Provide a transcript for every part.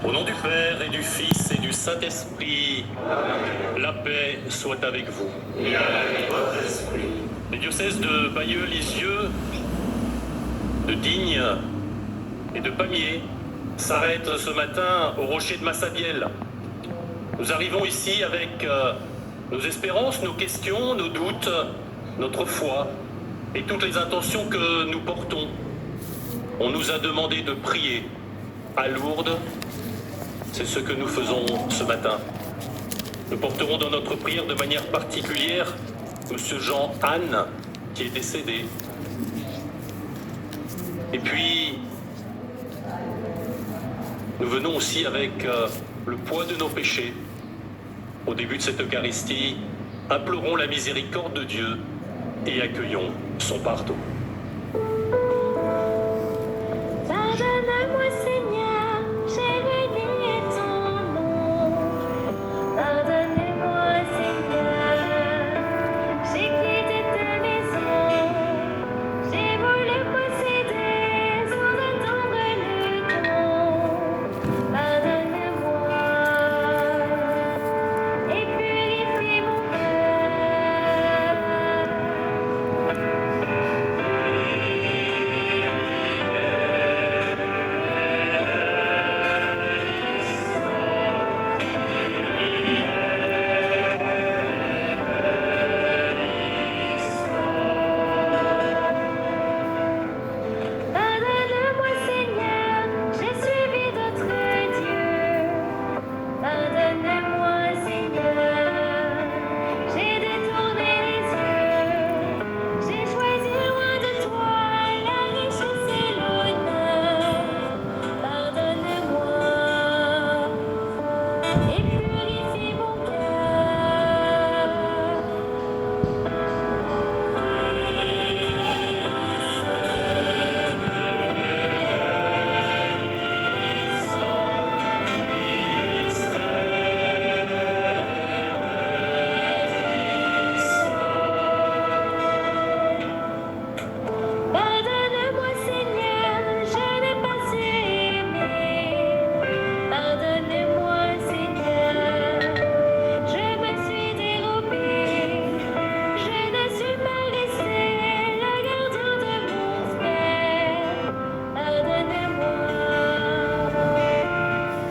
Au nom du Père et du Fils et du Saint-Esprit, la paix soit avec vous. Et avec votre esprit. Les diocèses de Bayeux-Lisieux, de Digne et de Pamiers s'arrêtent ce matin au rocher de Massabielle. Nous arrivons ici avec nos espérances, nos questions, nos doutes, notre foi et toutes les intentions que nous portons. On nous a demandé de prier à Lourdes. C'est ce que nous faisons ce matin. Nous porterons dans notre prière de manière particulière Monsieur Jean-Anne, qui est décédé. Et puis, nous venons aussi avec le poids de nos péchés. Au début de cette Eucharistie, implorons la miséricorde de Dieu et accueillons son pardon. Pardonne-moi, Seigneur, j'ai renié ton nom. Pardonne-moi, Seigneur, j'ai quitté ta maison. J'ai voulu posséder sans attendre le don. Pardonne-moi et purifie mon cœur. Pardonne-moi, Seigneur, j'ai suivi d'autres dieux. Pardonne-moi, Seigneur, j'ai détourné les yeux. J'ai choisi loin de toi la richesse et l'honneur. Pardonne-moi et purifie mon cœur. Pardonne-moi, Seigneur, je n'ai pas su aimer. Pardonne-moi, Seigneur, je me suis dérobée. Je ne suis pas restée le gardien de mon frère. Pardonne-moi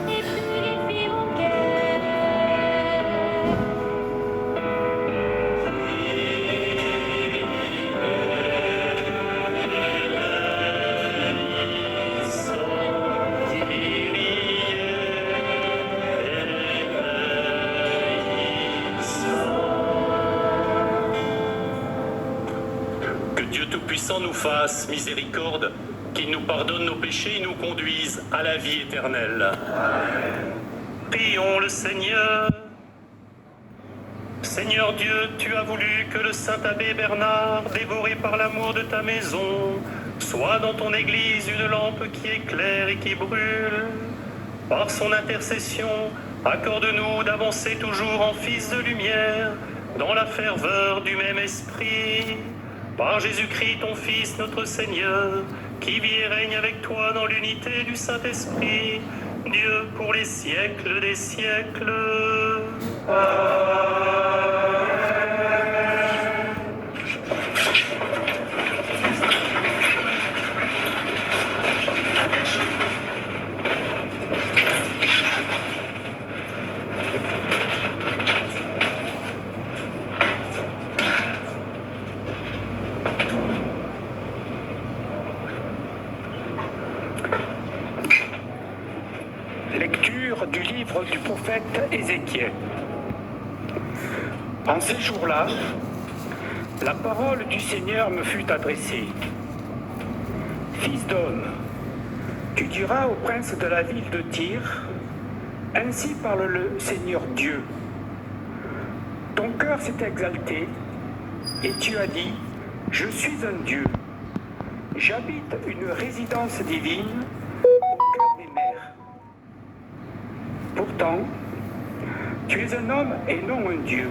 et purifie mon cœur. Que Dieu Tout-Puissant nous fasse miséricorde, qu'il nous pardonne nos péchés et nous conduise à la vie éternelle. Prions le Seigneur. Seigneur Dieu, tu as voulu que le saint abbé Bernard, dévoré par l'amour de ta maison, soit dans ton Église une lampe qui éclaire et qui brûle. Par son intercession, accorde-nous d'avancer toujours en fils de lumière, dans la ferveur du même esprit. Par Jésus-Christ, ton Fils, notre Seigneur, qui vit et règne avec toi dans l'unité du Saint-Esprit, Dieu pour les siècles des siècles. Lecture du livre du prophète Ézéchiel. En ces jours-là, la parole du Seigneur me fut adressée. Fils d'homme, tu diras au prince de la ville de Tyr, ainsi parle le Seigneur Dieu. Ton cœur s'est exalté et tu as dit, je suis un Dieu. J'habite une résidence divine au cœur des mers. Pourtant, tu es un homme et non un Dieu.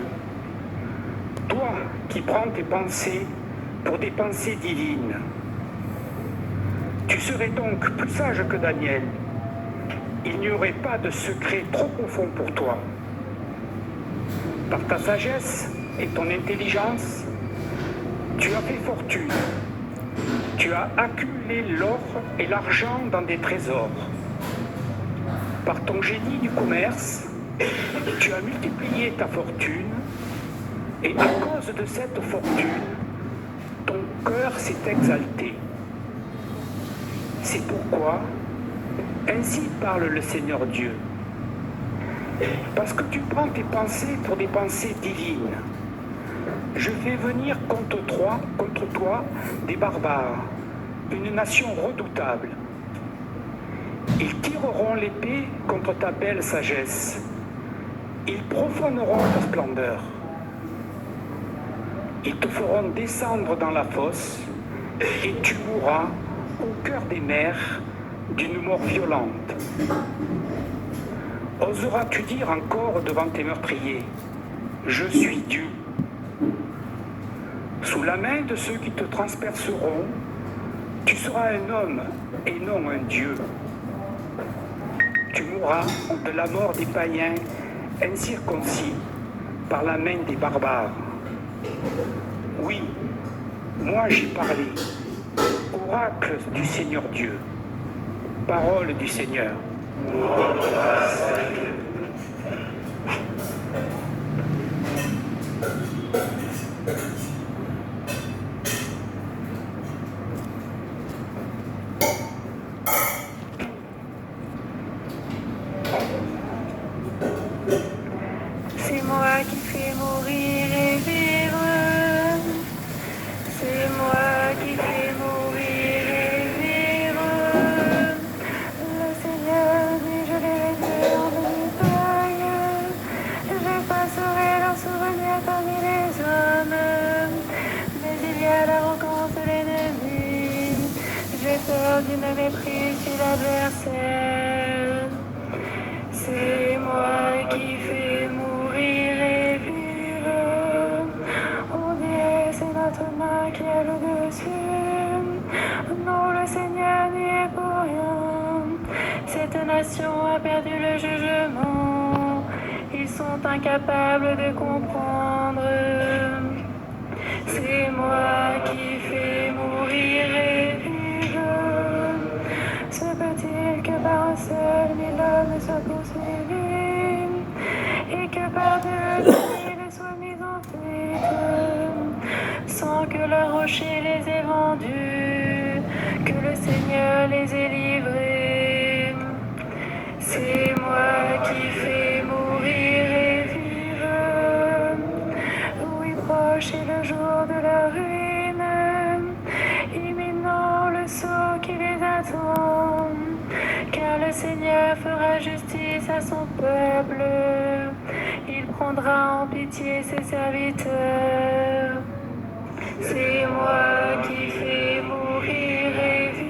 Toi qui prends tes pensées pour des pensées divines. Tu serais donc plus sage que Daniel. il n'y aurait pas de secret trop profond pour toi. Par ta sagesse et ton intelligence, tu as fait fortune. Tu as accumulé l'or et l'argent dans des trésors. Par ton génie du commerce, tu as multiplié ta fortune et à cause de cette fortune, ton cœur s'est exalté. C'est pourquoi, ainsi parle le Seigneur Dieu. Parce que tu prends tes pensées pour des pensées divines, je fais venir contre toi des barbares, une nation redoutable. Ils tireront l'épée contre ta belle sagesse. Ils profaneront ta splendeur. Ils te feront descendre dans la fosse et tu mourras au cœur des mers d'une mort violente. Oseras-tu dire encore devant tes meurtriers, « Je suis Dieu » ? Sous la main de ceux qui te transperceront, tu seras un homme et non un Dieu. Tu mourras de la mort des païens incirconcis par la main des barbares. Oui, moi j'ai parlé, oracle du Seigneur Dieu, parole du Seigneur. C'est moi qui fais mourir et vivre. C'est moi qui fais mourir et vivre. Le Seigneur dit, je les réduis en demi-paille. J'effacerai leur souvenir parmi les hommes. Mais il y a l'arrogance de l'ennemi. J'ai peur d'une méprise chez l'adversaire. C'est moi qui fais mourir et vivre. On dit c'est notre main qui a le dessus. Non, le Seigneur n'y est pour rien. Cette nation a perdu le jugement. Ils sont incapables de comprendre. C'est moi qui fais mourir et vivre. Se peut-il que par un seul mille hommes soient poursuivis et que par deux mille soient mis en fuite, sans que le rocher les ait vendus, que le Seigneur les ait livrés. C'est moi qui fais mourir et vivre. Oui, proche est le jour de la ruine, imminent le sceau qui les attend. Car le Seigneur fera justice à son peuple, il prendra en pitié ses serviteurs. C'est moi qui fais mourir et vivre.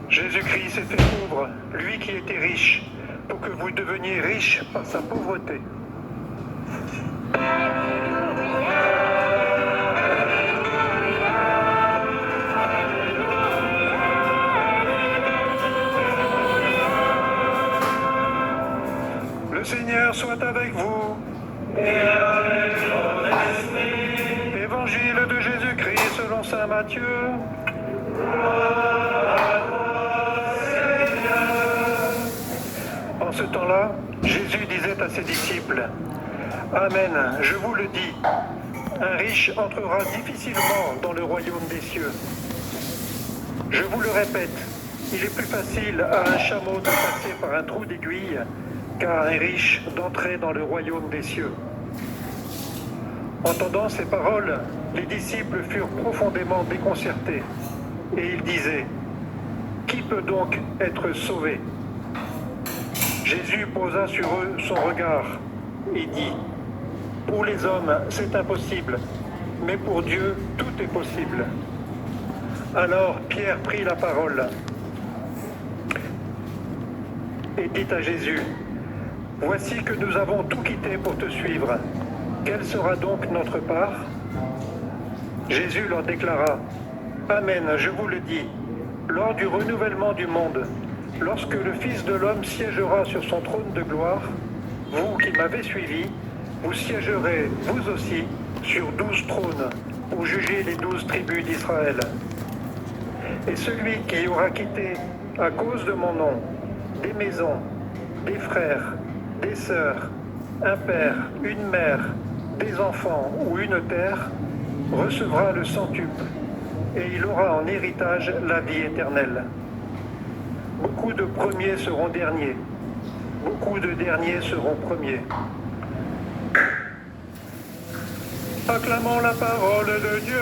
Jésus-Christ s'est fait pauvre, lui qui était riche, pour que vous deveniez riches par sa pauvreté. Le Seigneur soit avec vous. Évangile de Jésus-Christ selon saint Matthieu. En ce temps-là, Jésus disait à ses disciples, « Amen, je vous le dis, un riche entrera difficilement dans le royaume des cieux. Je vous le répète, il est plus facile à un chameau de passer par un trou d'aiguille qu'à un riche d'entrer dans le royaume des cieux. Entendant ces paroles, les disciples furent profondément déconcertés, et ils disaient, « Qui peut donc être sauvé ?» Jésus posa sur eux son regard et dit, « Pour les hommes, c'est impossible, mais pour Dieu, tout est possible. » Alors Pierre prit la parole et dit à Jésus, « Voici que nous avons tout quitté pour te suivre. Quelle sera donc notre part ?» Jésus leur déclara, « Amen, je vous le dis, lors du renouvellement du monde, lorsque le Fils de l'homme siégera sur son trône de gloire, vous qui m'avez suivi, vous siégerez, vous aussi, sur 12 trônes, pour juger les 12 tribus d'Israël. Et celui qui aura quitté, à cause de mon nom, des maisons, des frères, des sœurs, un père, une mère, des enfants ou une terre, recevra le centuple, et il aura en héritage la vie éternelle. Beaucoup de premiers seront derniers, beaucoup de derniers seront premiers. » Acclamons la parole de Dieu.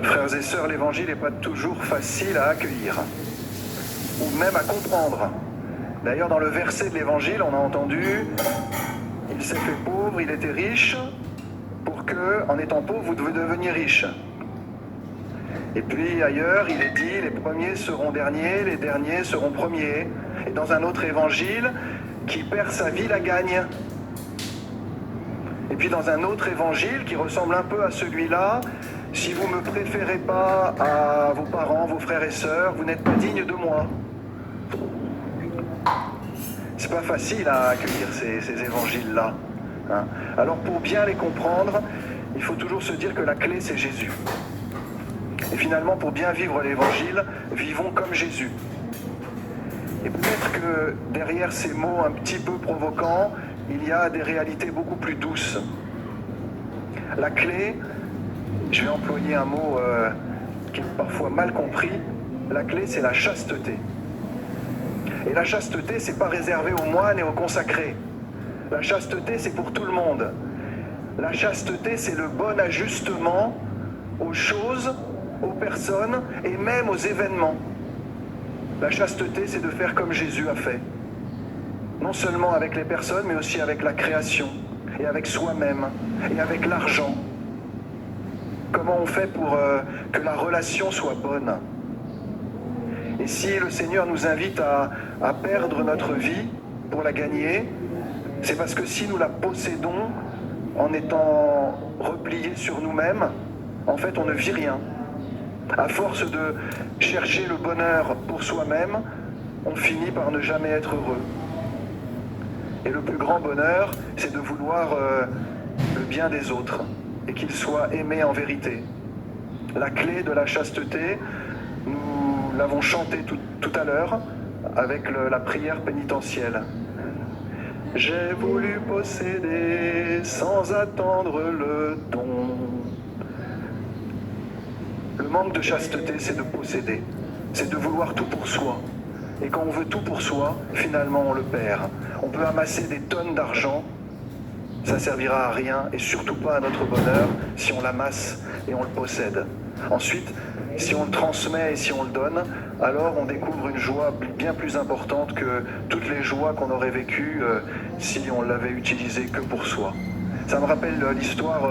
Frères et sœurs, l'évangile n'est pas toujours facile à accueillir, ou même à comprendre. D'ailleurs, dans le verset de l'évangile, on a entendu « Il s'est fait pauvre, il était riche, pour que, en étant pauvre, vous devez devenir riche. » Et puis ailleurs, il est dit « Les premiers seront derniers, les derniers seront premiers. » Et dans un autre évangile, « Qui perd sa vie la gagne. » Et puis dans un autre évangile qui ressemble un peu à celui-là, « Si vous ne me préférez pas à vos parents, vos frères et sœurs, vous n'êtes pas dignes de moi. » C'est pas facile à accueillir ces évangiles-là. Hein. Alors pour bien les comprendre, il faut toujours se dire que la clé c'est Jésus. Et finalement, pour bien vivre l'évangile, vivons comme Jésus. Et peut-être que derrière ces mots un petit peu provoquants, il y a des réalités beaucoup plus douces. La clé, je vais employer un mot qui est parfois mal compris, la clé c'est la chasteté. Et la chasteté, c'est pas réservé aux moines et aux consacrés. La chasteté, c'est pour tout le monde. La chasteté, c'est le bon ajustement aux choses, aux personnes et même aux événements. La chasteté, c'est de faire comme Jésus a fait. Non seulement avec les personnes, mais aussi avec la création, et avec soi-même, et avec l'argent. Comment on fait pour que la relation soit bonne ? Et si le Seigneur nous invite à perdre notre vie pour la gagner, c'est parce que si nous la possédons en étant repliés sur nous-mêmes, en fait on ne vit rien. À force de chercher le bonheur pour soi-même, on finit par ne jamais être heureux. Et le plus grand bonheur, c'est de vouloir le bien des autres et qu'ils soient aimés en vérité. La clé de la chasteté, nous l'avons chanté tout à l'heure avec la prière pénitentielle. J'ai voulu posséder sans attendre le don. Le manque de chasteté, c'est de posséder, c'est de vouloir tout pour soi. Et quand on veut tout pour soi, finalement on le perd. On peut amasser des tonnes d'argent, ça servira à rien et surtout pas à notre bonheur si on l'amasse et on le possède. Ensuite, si on le transmet et si on le donne, alors on découvre une joie bien plus importante que toutes les joies qu'on aurait vécues si on l'avait utilisé que pour soi. Ça me rappelle l'histoire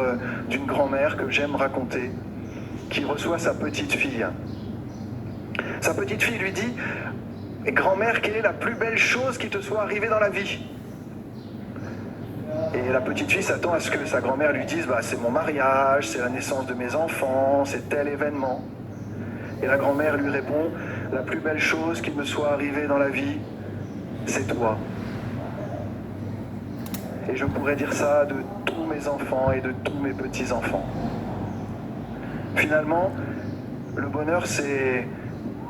d'une grand-mère que j'aime raconter, qui reçoit sa petite fille. Sa petite fille lui dit « Grand-mère, quelle est la plus belle chose qui te soit arrivée dans la vie ?» Et la petite fille s'attend à ce que sa grand-mère lui dise « C'est mon mariage, c'est la naissance de mes enfants, c'est tel événement. » Et la grand-mère lui répond « La plus belle chose qui me soit arrivée dans la vie, c'est toi. » Et je pourrais dire ça de tous mes enfants et de tous mes petits-enfants. Finalement, le bonheur, c'est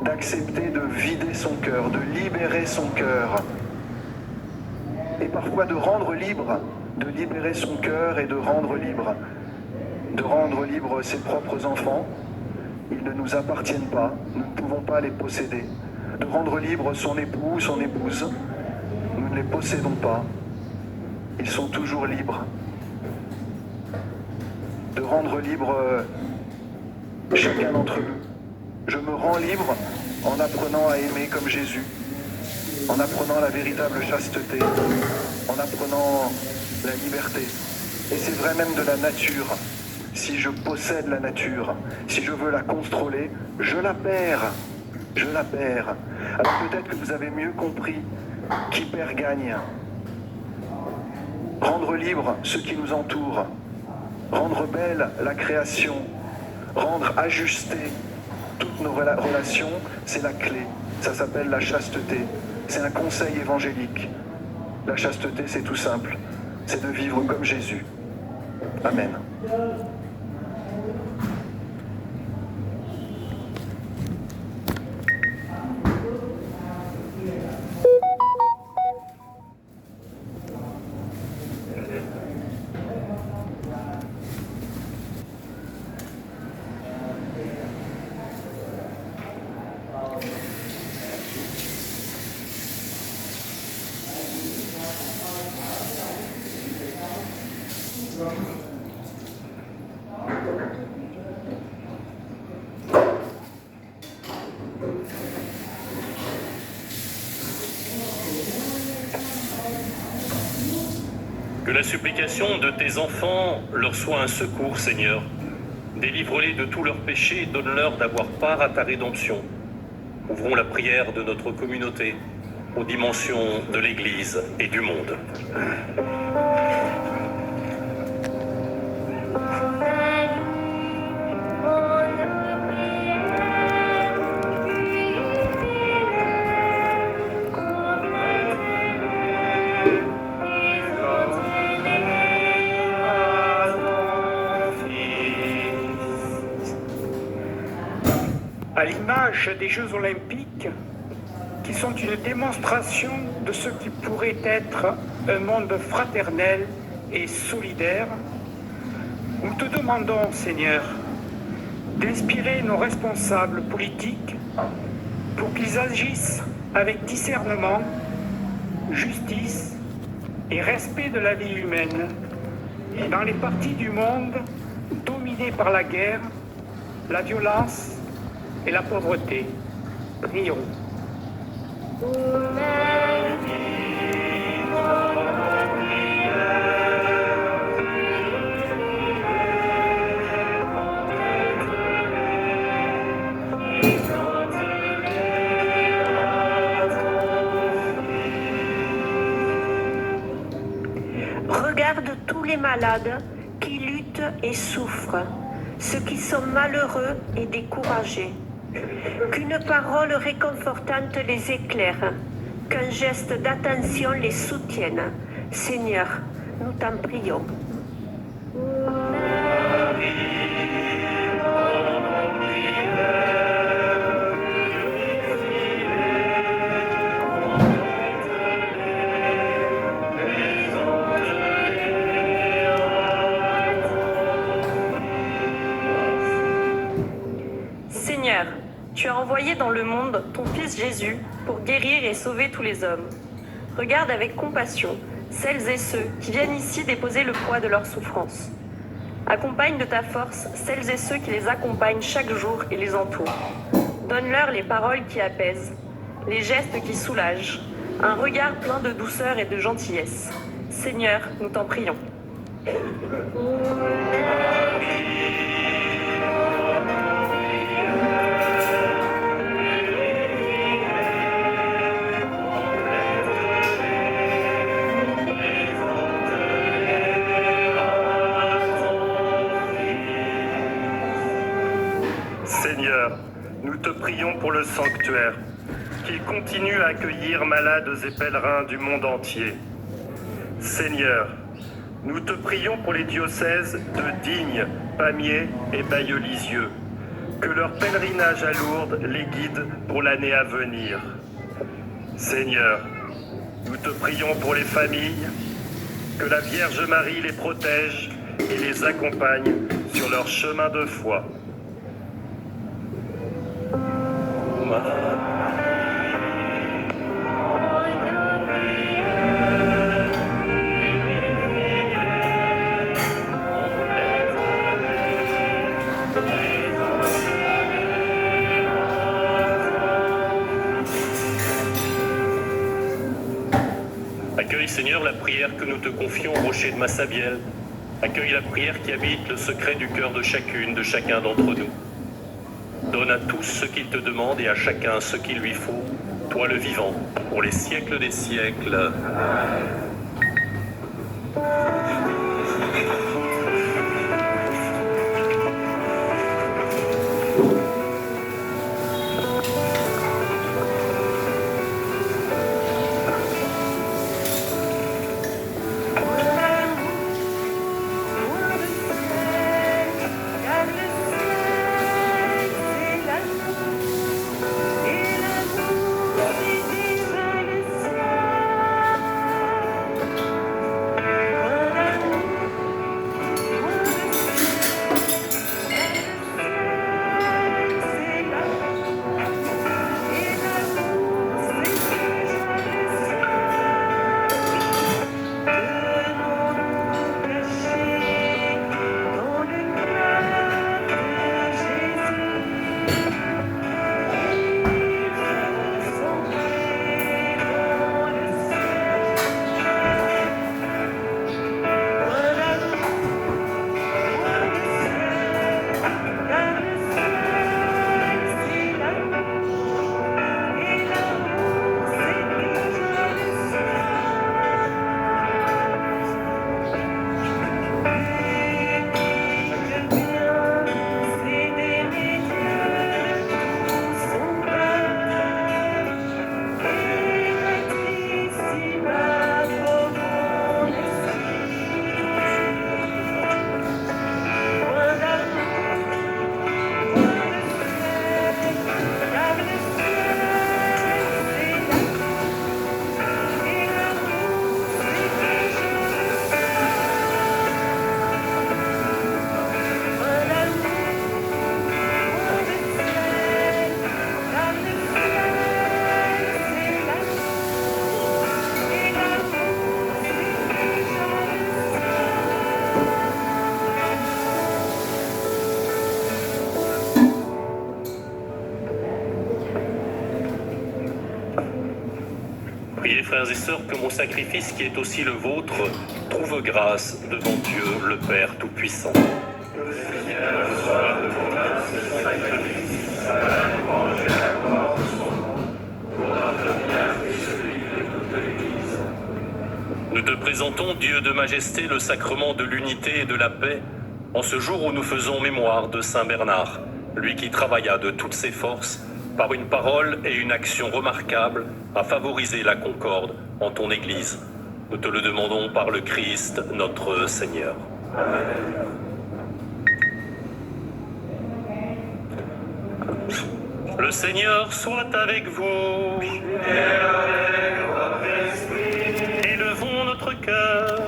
d'accepter de vider son cœur, de libérer son cœur et parfois de rendre libre, de libérer son cœur et de rendre libre ses propres enfants. Ils ne nous appartiennent pas, nous ne pouvons pas les posséder. De rendre libre son époux, son épouse, nous ne les possédons pas, ils sont toujours libres. De rendre libre chacun d'entre nous. Je me rends libre en apprenant à aimer comme Jésus, en apprenant la véritable chasteté, en apprenant la liberté. Et c'est vrai même de la nature. Si je possède la nature, si je veux la contrôler, je la perds. Je la perds. Alors peut-être que vous avez mieux compris qui perd gagne. Rendre libre ce qui nous entoure, rendre belle la création, rendre ajustée toutes nos relations, c'est la clé. Ça s'appelle la chasteté. C'est un conseil évangélique. La chasteté, c'est tout simple. C'est de vivre comme Jésus. Amen. Que la supplication de tes enfants leur soit un secours, Seigneur. Délivre-les de tous leurs péchés et donne-leur d'avoir part à ta rédemption. Ouvrons la prière de notre communauté aux dimensions de l'Église et du monde. À l'image des Jeux Olympiques, qui sont une démonstration de ce qui pourrait être un monde fraternel et solidaire, nous te demandons, Seigneur, d'inspirer nos responsables politiques pour qu'ils agissent avec discernement, justice et respect de la vie humaine dans les parties du monde dominées par la guerre, la violence et la pauvreté. Prions. Regarde tous les malades qui luttent et souffrent, ceux qui sont malheureux et découragés. Qu'une parole réconfortante les éclaire, qu'un geste d'attention les soutienne. Seigneur, nous t'en prions. Seigneur, tu as envoyé dans le monde ton Fils Jésus pour guérir et sauver tous les hommes. Regarde avec compassion celles et ceux qui viennent ici déposer le poids de leurs souffrances. Accompagne de ta force celles et ceux qui les accompagnent chaque jour et les entourent. Donne-leur les paroles qui apaisent, les gestes qui soulagent, un regard plein de douceur et de gentillesse. Seigneur, nous t'en prions. Seigneur, nous te prions pour le sanctuaire, qu'il continue à accueillir malades et pèlerins du monde entier. Seigneur, nous te prions pour les diocèses de Digne, Pamiers et Bayeux-Lisieux, que leur pèlerinage à Lourdes les guide pour l'année à venir. Seigneur, Nous te prions pour les familles, que la Vierge Marie les protège et les accompagne sur leur chemin de foi. Accueille, Seigneur, la prière que nous te confions au rocher de Massabielle. Accueille la prière qui habite le secret du cœur de chacune, de chacun d'entre nous. Donne à tous ce qu'il te demande et à chacun ce qu'il lui faut, toi le vivant, pour les siècles des siècles. Priez, frères et sœurs, que mon sacrifice, qui est aussi le vôtre, trouve grâce devant Dieu, le Père Tout-Puissant. Nous te présentons, Dieu de majesté, le sacrement de l'unité et de la paix, en ce jour où nous faisons mémoire de Saint Bernard, lui qui travailla de toutes ses forces, par une parole et une action remarquables, à favoriser la concorde en ton Église. Nous te le demandons par le Christ, notre Seigneur. Le Seigneur soit avec vous. Élevons notre cœur.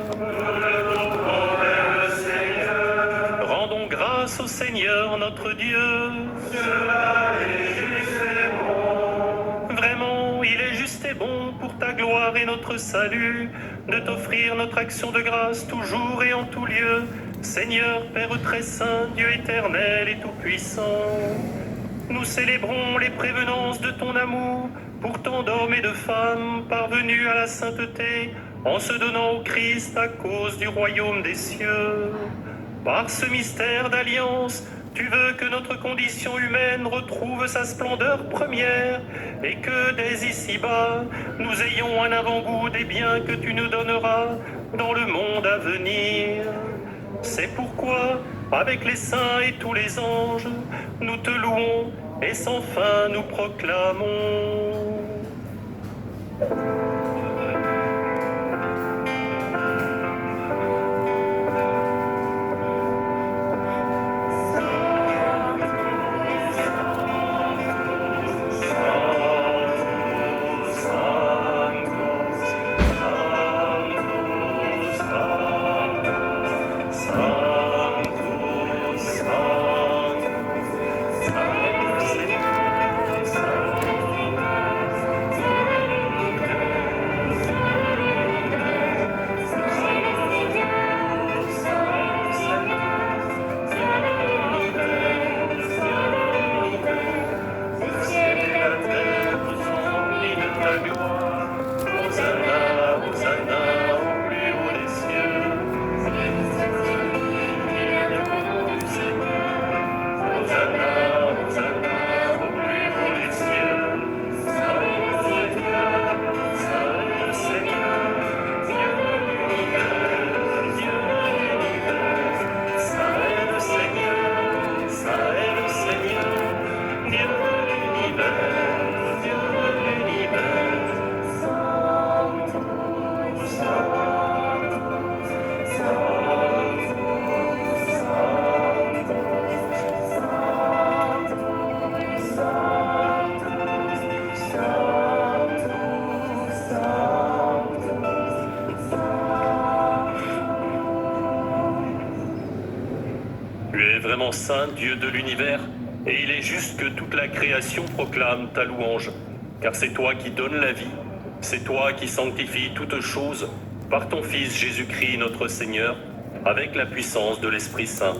Rendons grâce au Seigneur notre Dieu. Vraiment, il est juste et bon pour ta gloire et notre salut de t'offrir notre action de grâce toujours et en tout lieu. Seigneur, Père très saint, Dieu éternel et tout-puissant, nous célébrons les prévenances de ton amour pour tant d'hommes et de femmes parvenus à la sainteté en se donnant au Christ à cause du royaume des cieux. Par ce mystère d'alliance, tu veux que notre condition humaine retrouve sa splendeur première et que dès ici-bas, nous ayons un avant-goût des biens que tu nous donneras dans le monde à venir. C'est pourquoi, avec les saints et tous les anges, nous te louons et sans fin nous proclamons. la gloire. Hosanna, Hosanna, au plus haut des cieux. Hosanna, Hosanna, au plus haut des cieux. Salve le Seigneur, salve le Seigneur, Dieu de l'univers, Dieu de l'univers. Salve le Seigneur, salve le Seigneur, Dieu de l'univers, Dieu de l'univers. Tu es vraiment saint, Dieu de l'univers, et il est juste que toute la création proclame ta louange, car c'est toi qui donnes la vie, c'est toi qui sanctifies toutes choses par ton Fils Jésus-Christ notre Seigneur, avec la puissance de l'Esprit Saint.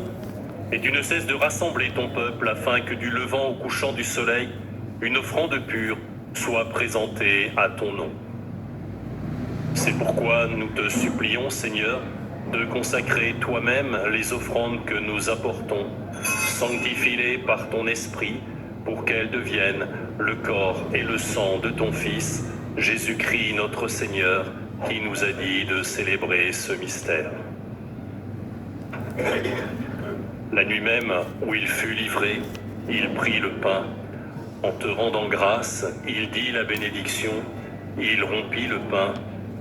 Et tu ne cesses de rassembler ton peuple afin que du levant au couchant du soleil, une offrande pure soit présentée à ton nom. C'est pourquoi nous te supplions, Seigneur, de consacrer toi-même les offrandes que nous apportons. Sanctifie-les par ton esprit pour qu'elles deviennent le corps et le sang de ton Fils, Jésus-Christ notre Seigneur, qui nous a dit de célébrer ce mystère. La nuit même où il fut livré, il prit le pain. En te rendant grâce, il dit la bénédiction, il rompit le pain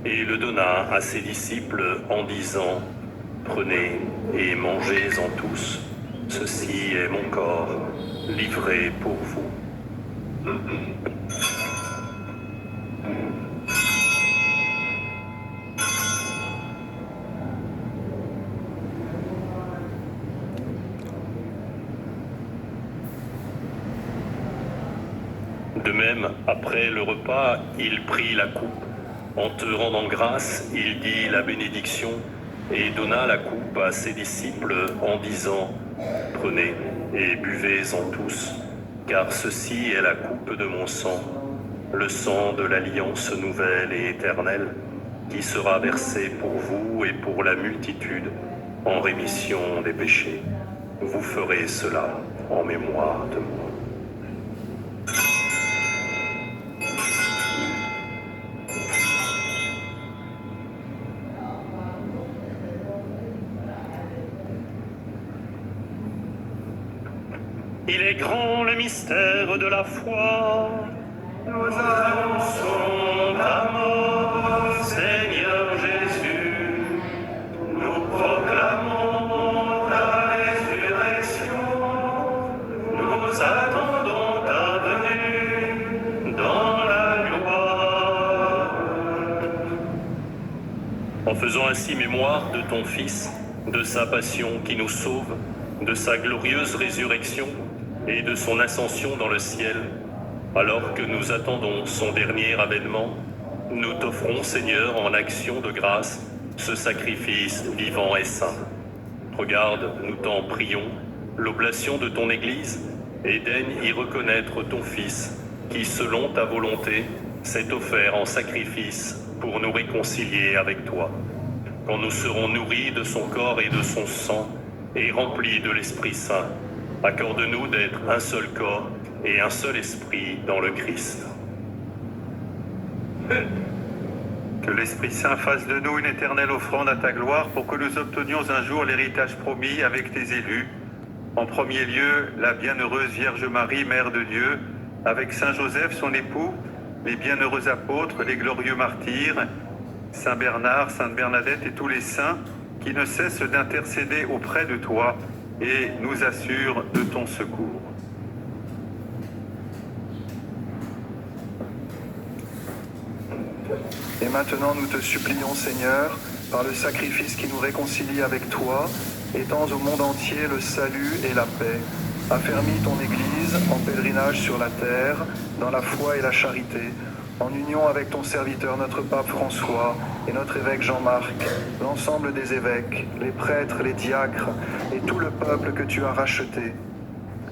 et le donna à ses disciples en disant « Prenez et mangez-en tous, ceci est mon corps, livré pour vous. » De même, après le repas, il prit la coupe. En te rendant grâce, il dit la bénédiction et donna la coupe à ses disciples en disant « Prenez et buvez-en tous, car ceci est la coupe de mon sang, le sang de l'alliance nouvelle et éternelle, qui sera versé pour vous et pour la multitude en rémission des péchés. Vous ferez cela en mémoire de moi. » Il est grand le mystère de la foi. Nous annonçons ta mort, Seigneur Jésus. Nous proclamons ta résurrection. Nous attendons ta venue dans la gloire. En faisant ainsi mémoire de ton Fils, de sa passion qui nous sauve, de sa glorieuse résurrection, et de son ascension dans le ciel, alors que nous attendons son dernier avènement, nous t'offrons, Seigneur, en action de grâce, ce sacrifice vivant et saint. Regarde, nous t'en prions, l'oblation de ton Église, et daigne y reconnaître ton Fils, qui, selon ta volonté, s'est offert en sacrifice pour nous réconcilier avec toi. Quand nous serons nourris de son corps et de son sang, et remplis de l'Esprit Saint, accorde-nous d'être un seul corps et un seul esprit dans le Christ. Que l'Esprit Saint fasse de nous une éternelle offrande à ta gloire pour que nous obtenions un jour l'héritage promis avec tes élus. En premier lieu, la bienheureuse Vierge Marie, Mère de Dieu, avec Saint Joseph, son époux, les bienheureux apôtres, les glorieux martyrs, Saint Bernard, Sainte Bernadette et tous les saints qui ne cessent d'intercéder auprès de toi et nous assure de ton secours. Et maintenant nous te supplions, Seigneur, par le sacrifice qui nous réconcilie avec toi, étends au monde entier le salut et la paix. Affermis ton Église en pèlerinage sur la terre, dans la foi et la charité, en union avec ton serviteur notre pape François et notre évêque Jean-Marc, l'ensemble des évêques, les prêtres, les diacres et tout le peuple que tu as racheté.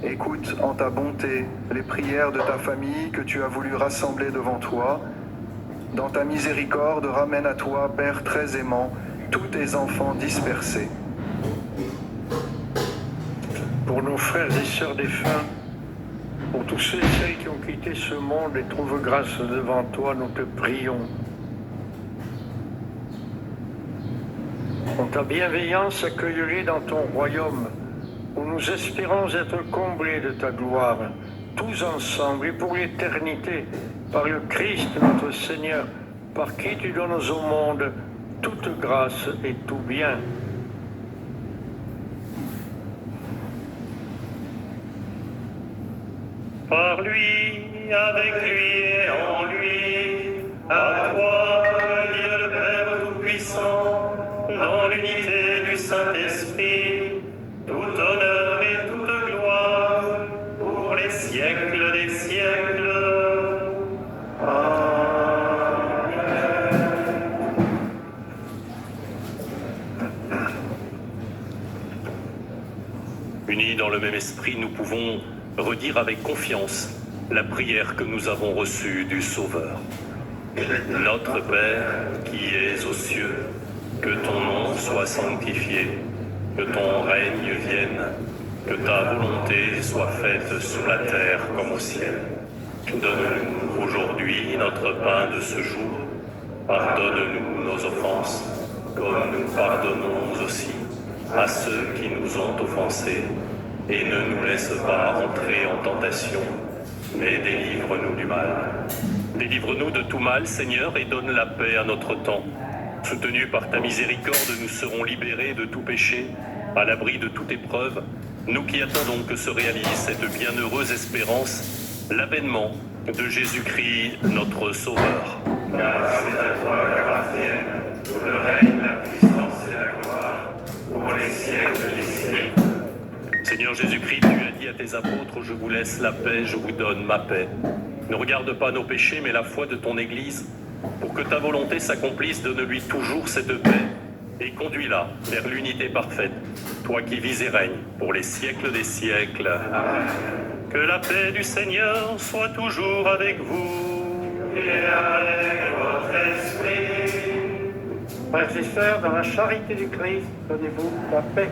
Écoute en ta bonté les prières de ta famille que tu as voulu rassembler devant toi Dans ta miséricorde, ramène à toi, Père très aimant, tous tes enfants dispersés. Pour nos frères et sœurs défunts, pour tous ceux et celles qui ont quitté ce monde et trouvent grâce devant toi, nous te prions. En ta bienveillance, accueille-les dans ton royaume, où nous espérons être comblés de ta gloire, tous ensemble et pour l'éternité, par le Christ notre Seigneur, par qui tu donnes au monde toute grâce et tout bien. Par lui, avec lui et en lui, à toi, Dieu le Père Tout-Puissant, dans l'unité du Saint-Esprit, tout honneur et toute gloire, pour les siècles des siècles. Unis dans le même esprit, nous pouvons redire avec confiance la prière que nous avons reçue du Sauveur. Notre Père qui es aux cieux, que ton nom soit sanctifié, que ton règne vienne, que ta volonté soit faite sur la terre comme au ciel. Donne-nous aujourd'hui notre pain de ce jour. Pardonne-nous nos offenses, comme nous pardonnons aussi à ceux qui nous ont offensés. Et ne nous laisse pas entrer en tentation, mais délivre-nous du mal. Délivre-nous de tout mal, Seigneur, et donne la paix à notre temps. Soutenus par ta miséricorde, nous serons libérés de tout péché, à l'abri de toute épreuve, nous qui attendons que se réalise cette bienheureuse espérance, l'avènement de Jésus-Christ, notre Sauveur. Car c'est à toi qu'appartiennent tout le règne, la puissance et la gloire, pour les siècles des siècles. Seigneur Jésus-Christ, tu as dit à tes apôtres, je vous laisse la paix, je vous donne ma paix. Ne regarde pas nos péchés, mais la foi de ton Église. Pour que ta volonté s'accomplisse, donne-lui toujours cette paix et conduis-la vers l'unité parfaite, toi qui vis et règnes pour les siècles des siècles. Amen. Que la paix du Seigneur soit toujours avec vous. Et avec votre esprit. Frères et sœurs, dans la charité du Christ, donnez-vous la paix.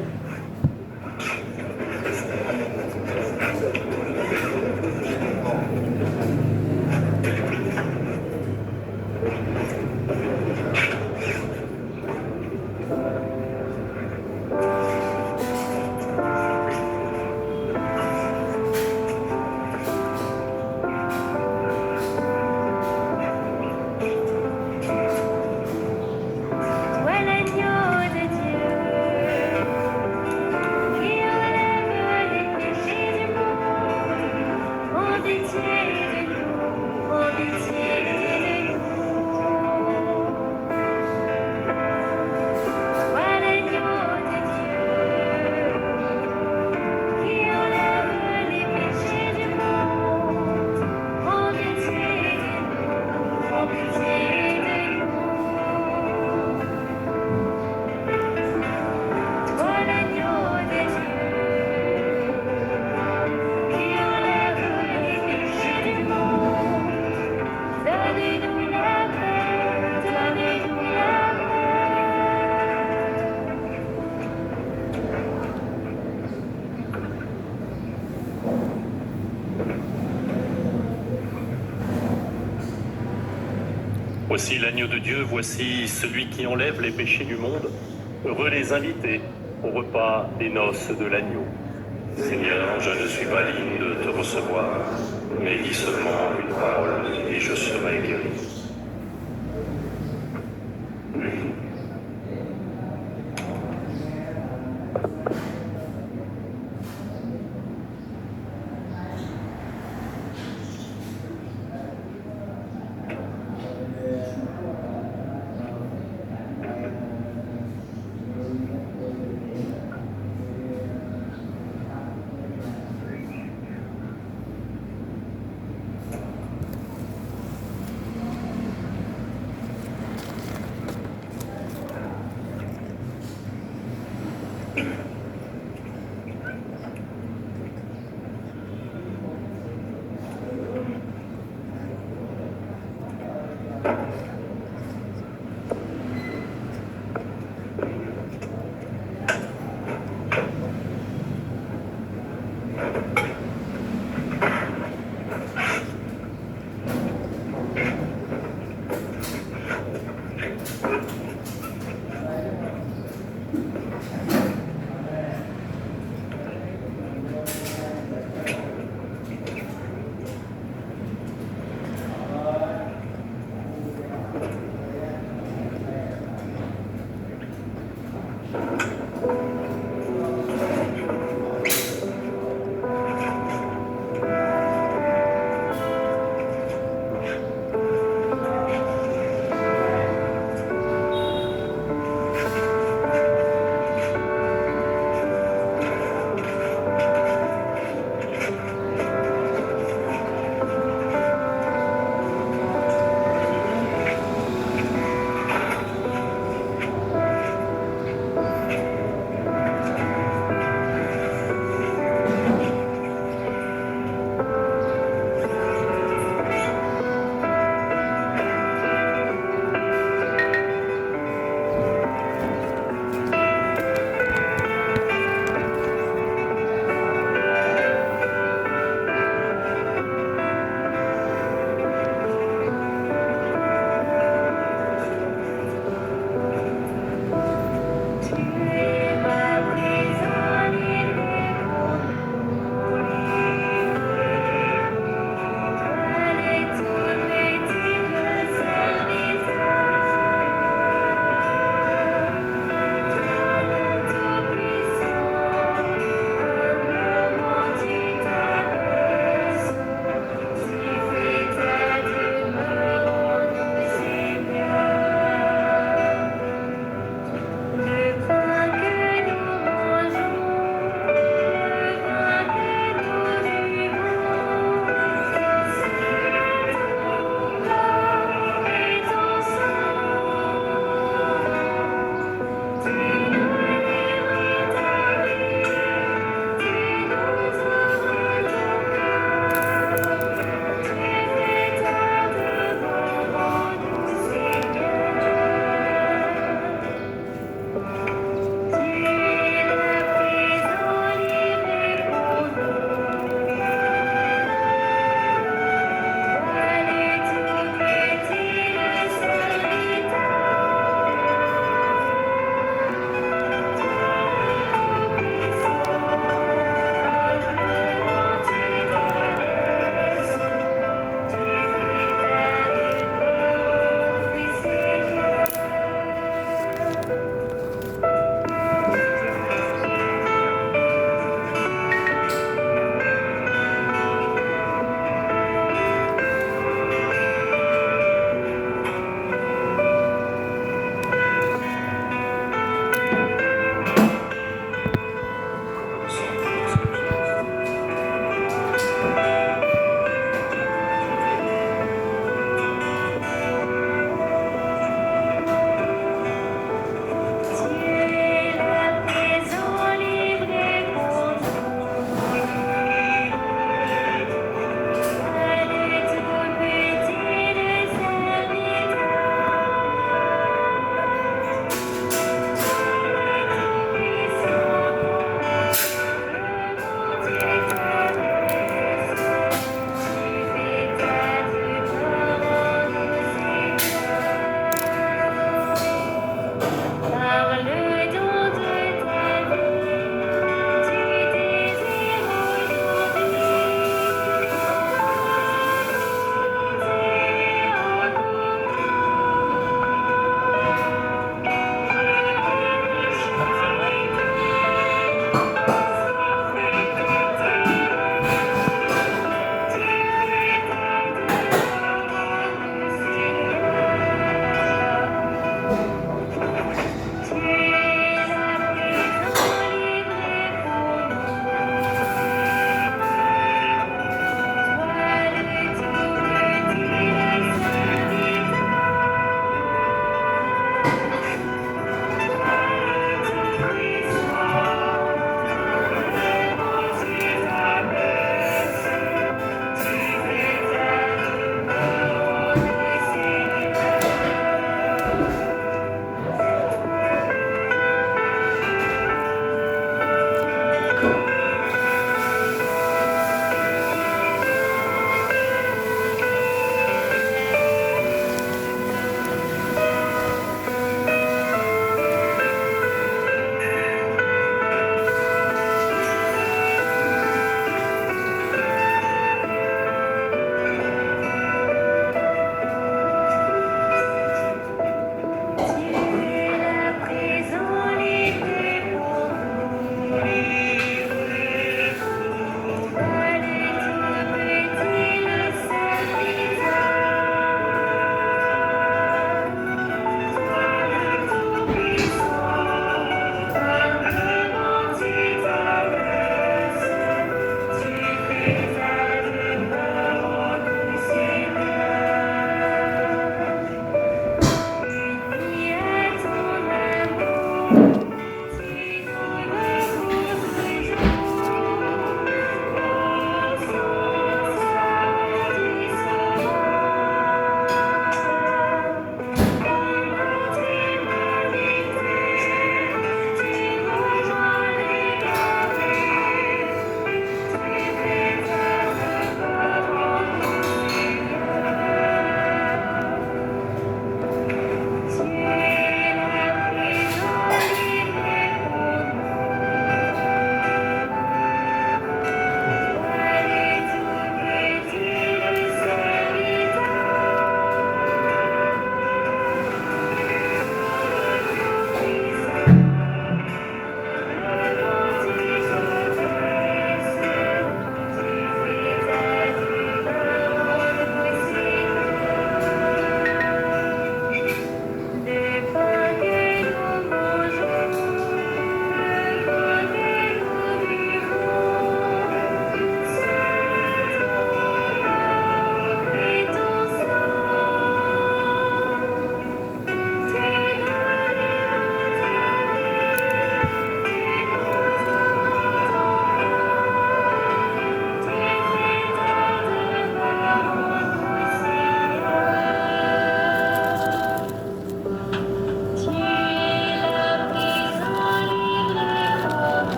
Voici l'agneau de Dieu, voici celui qui enlève les péchés du monde. Heureux les invités au repas des noces de l'agneau. Seigneur, je ne suis pas digne de te recevoir, mais dis seulement une parole et je serai guéri.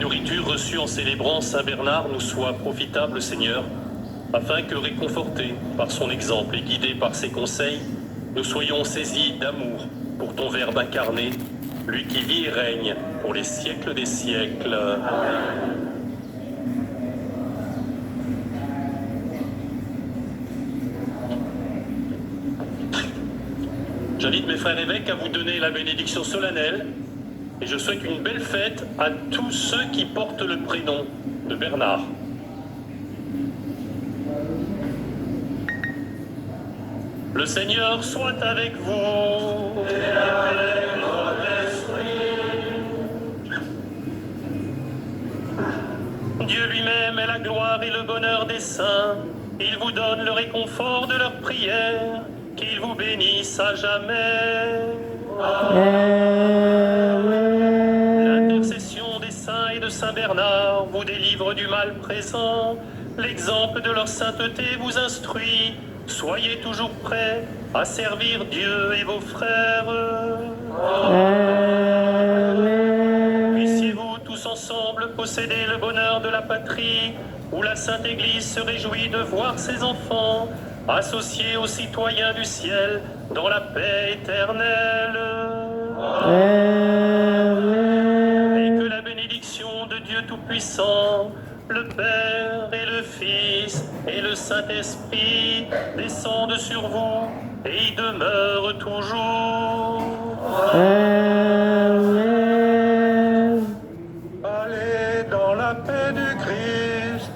nourriture reçue en célébrant Saint Bernard nous soit profitable, Seigneur, afin que, réconfortés par son exemple et guidés par ses conseils, nous soyons saisis d'amour pour ton Verbe incarné, lui qui vit et règne pour les siècles des siècles. Amen. J'invite mes frères évêques à vous donner la bénédiction solennelle et je souhaite une belle fête à tous ceux qui portent le prénom de Bernard. Le Seigneur soit avec vous. Et avec votre esprit. Dieu lui-même est la gloire et le bonheur des saints. Il vous donne le réconfort de leurs prières. Qu'il vous bénisse à jamais. L'intercession des saints et de Saint Bernard vous délivre du mal présent. L'exemple de leur sainteté vous instruit. Soyez toujours prêts à servir Dieu et vos frères. Puissiez-vous tous ensemble posséder le bonheur de la patrie, où la Sainte Église se réjouit de voir ses enfants associés aux citoyens du ciel dans la paix éternelle. Et que la bénédiction de Dieu Tout-Puissant, le Père et le Fils et le Saint-Esprit descendent sur vous et y demeurent toujours. Allez dans la paix du Christ.